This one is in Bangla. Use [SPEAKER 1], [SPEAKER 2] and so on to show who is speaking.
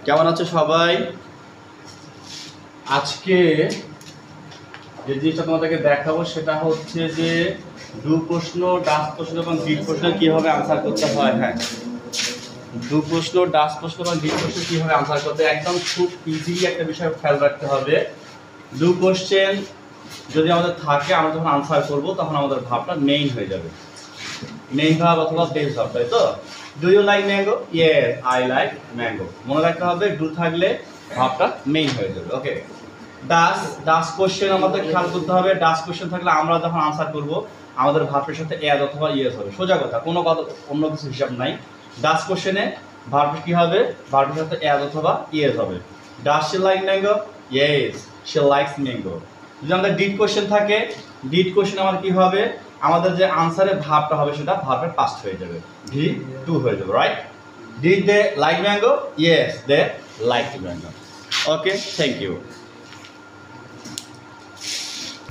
[SPEAKER 1] কেমন আছো সবাই? আজকে যে জিনিসটা তোমাদেরকে দেখাবো সেটা হচ্ছে যে ডু প্রশ্ন, ডাস প্রশ্ন এবং ডিড প্রশ্ন কিভাবে আনসার করতে হয়। হ্যাঁ, ডু প্রশ্ন, ডাস প্রশ্ন এবং ডিড প্রশ্ন কিভাবে আনসার করতে হয়, একদম খুব ইজিলি একটা বিষয় খেয়াল রাখতে হবে। ডু কোশ্চেন যদি আমাদের থাকে, আমরা যখন আনসার করব তখন আমাদের ভাবটা মেইন হয়ে যাবে, মেইন ভাব অথবা বেস ভাব, তাই তো? Do you like mango? Yes, I like mango. মনে রাখতে হবে ডু থাকলে ভাবটা মেইন হয়ে যাবে। ওকে, ডাস, ডাস কোশ্চেন আমাদের খেয়াল করতে হবে। ডাস কোশ্চেন থাকলে আমরা যখন আনসার করব আমাদের ভার্বের সাথে অ্যাজ অথবা ইয়েস হবে। সোজা কথা, কোনো কথা অন্য কিছু হিসাব নাই। ডাস কোশ্চেনে ভার্ব কি হবে? ভার্বের সাথে অ্যাজ অথবা ইয়েস হবে। Does she like mango? Yes, she likes mango. যদি আমাদের ডিড কোশ্চেন থাকে, ডিড কোশ্চেন আমার কি হবে? আমাদের যে আনসারের ভাবটা হবে সেটা ভার্বের পাস্ট হয়ে যাবে, ভি টু হয়ে যাবে, right? Did they like mango? Yes, they like mango. Okay, thank you.